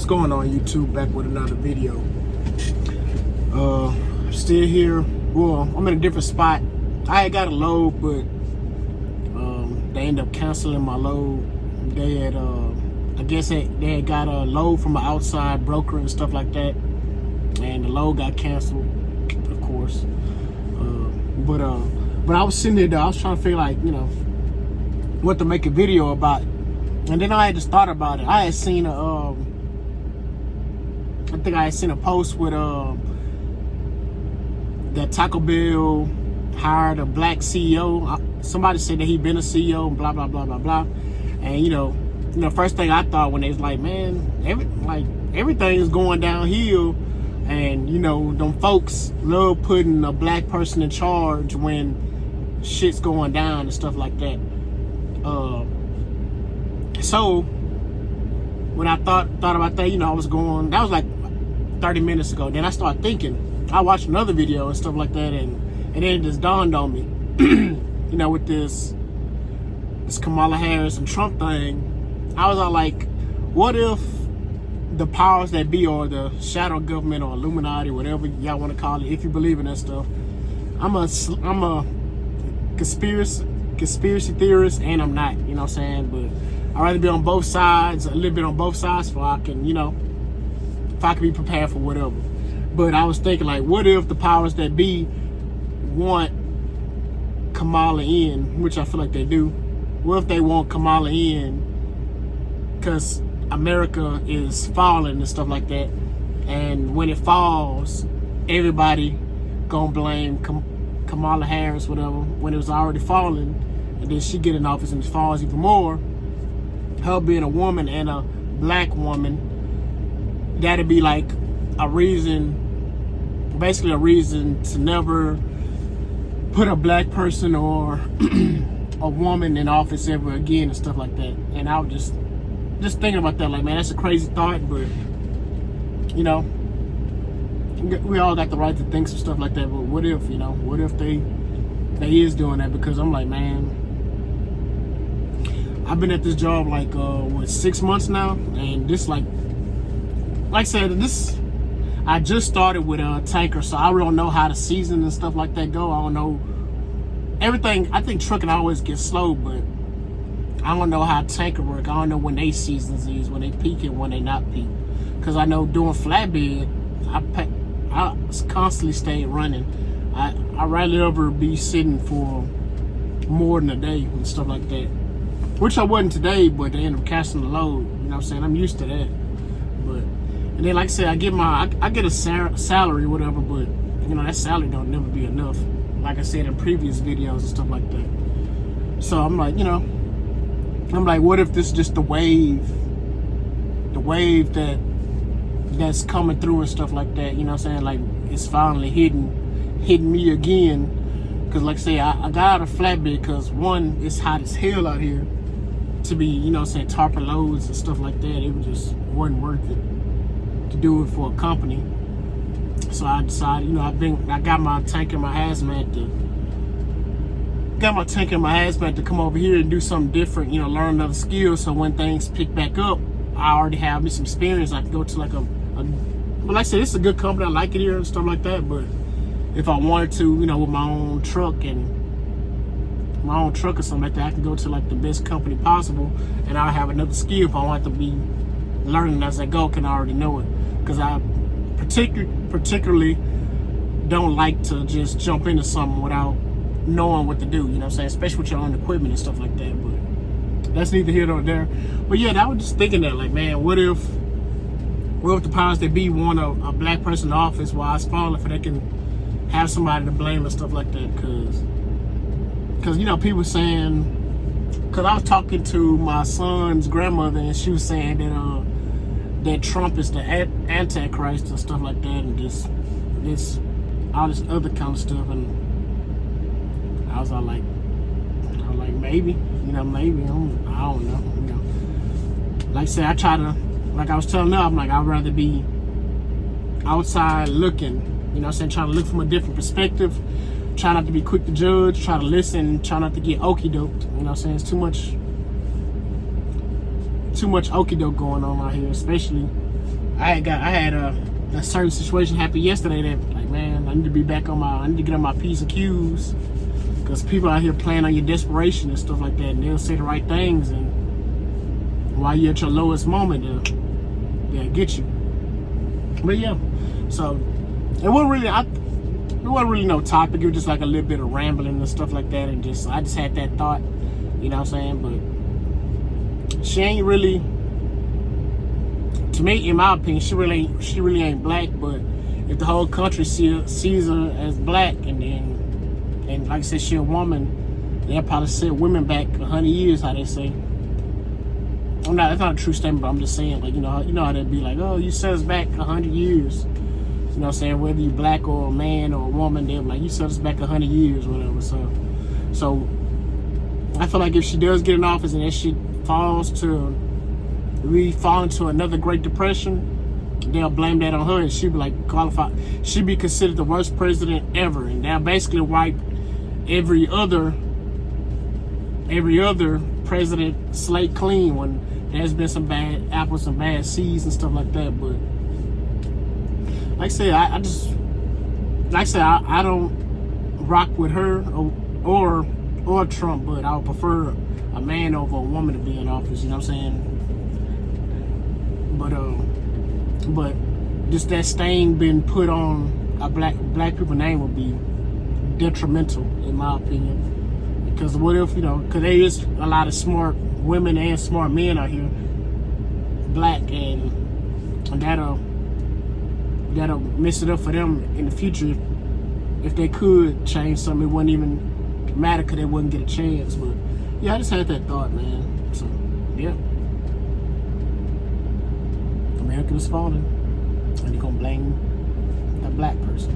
What's going on, YouTube? Back with another video. Still here. Well, I'm in a different spot. I had got a load, but they ended up canceling my load. They had, I guess they had got a load from an outside broker and stuff like that, and the load got canceled, of course. But I was sitting there though, I was trying to figure, like, you know, what to make a video about. And then I had just thought about it. I had seen I think I had seen a post with that Taco Bell hired a black CEO. Somebody said that he'd been a CEO and blah blah blah blah blah. And you know, first thing I thought when they was like, man, everything is going downhill, and you know, them folks love putting a black person in charge when shit's going down and stuff like that. So when I thought about that, you know, that was like 30 minutes ago. Then I started thinking. I watched another video and stuff like that, and then it just dawned on me, you know, with this Kamala Harris and Trump thing. I was all like, what if the powers that be, or the shadow government, or Illuminati, whatever y'all want to call it, if you believe in that stuff. I'm a conspiracy theorist, and I'm not, you know what I'm saying? But I'd rather be on both sides, a little bit on both sides, so I can, you know, if I can be prepared for whatever. But I was thinking, like, what if the powers that be want Kamala in, which I feel like they do. What if they want Kamala in because America is falling and stuff like that, and when it falls, everybody gonna blame Kamala Harris, whatever, when it was already falling, and then she get in office and it falls even more. Her being a woman and a black woman, that'd be like a reason, basically a reason to never put a black person or a woman in office ever again and stuff like that. And I was just thinking about that, like, man, that's a crazy thought, but you know, we all got the right to think some stuff like that. But what if, you know, what if they is doing that? Because I'm like, man, I've been at this job like 6 months now, and this like I said, I just started with a tanker, so I really don't know how the season and stuff like that go. I don't know everything. I think trucking always gets slow, but I don't know how tanker work. I don't know when they seasons is, when they peak and when they not peak. Because I know doing flatbed, I constantly stay running. I rarely ever be sitting for more than a day and stuff like that. Which I wasn't today, but they end up casting the load. You know what I'm saying? I'm used to that. But and then, like I said, I get a salary, whatever. But you know, that salary don't never be enough. Like I said in previous videos and stuff like that. So I'm like, you know, what if this is just the wave that's coming through and stuff like that? You know what I'm saying? Like, it's finally hitting me again. Because like I say, I got out of flatbed because, one, it's hot as hell out here to be, you know what I'm saying, tarping loads and stuff like that. It just wasn't worth it to do it for a company. So I decided, you know, I got my tank and my hazmat to come over here and do something different, you know, learn another skill. So when things pick back up, I already have me some experience. I can go to like but like I said, it's a good company. I like it here and stuff like that. But if I wanted to, you know, with my own truck or something like that, I can go to like the best company possible, and I'll have another skill if I want to be learning as I go, can I already know it. Because I particularly don't like to just jump into something without knowing what to do, you know what I'm saying, especially with your own equipment and stuff like that. But that's neither here nor there. But yeah, I was just thinking that, like, man, what if the powers that be want a black person in office while it's falling, if they can have somebody to blame and stuff like that? Because you know, people saying, because I was talking to my son's grandmother, and she was saying that Trump is the Antichrist and stuff like that, and all this other kind of stuff. And I was all like, maybe, you know, maybe, I don't know, you know. Like I said, I try to, like I was telling her, I'm like, I'd rather be outside looking, you know what I'm saying, trying to look from a different perspective, try not to be quick to judge, try to listen, try not to get okey-doked, you know what I'm saying. It's too much okey-doke going on out here, especially I had a certain situation happen yesterday that, like, man, I need to be back on I need to get on my P's and Q's, because people out here playing on your desperation and stuff like that, and they'll say the right things, and while you're at your lowest moment, they'll get you. But yeah, so it wasn't really no topic. It was just like a little bit of rambling and stuff like that, and I just had that thought, you know what I'm saying? But she ain't really, to me, in my opinion, she really ain't black. But if the whole country sees her as black, and like I said, she a woman, they'll probably set women back 100 years, how they say. That's not a true statement, but I'm just saying, like, you know how they'd be like, oh, you set us back 100 years. You know what I'm saying? Whether you black or a man or a woman, they're like, you set us back 100 years, whatever. So I feel like if she does get in office and that shit we fall into another Great Depression, they'll blame that on her, and she'd be like qualified. She'd be considered the worst president ever, and they'll basically wipe every other president slate clean when there's been some bad apples, some bad seeds and stuff like that. But like I said, I don't rock with her or Trump, but I would prefer a man over a woman to be in office. You know what I'm saying? But just that stain being put on a black people's name would be detrimental, in my opinion. Because what if, because there is a lot of smart women and smart men out here, black, and that'll mess it up for them in the future. If they could change something, it wouldn't even matter, because they wouldn't get a chance. But yeah, I just had that thought, man. So yeah, America is falling, and you're gonna blame a black person.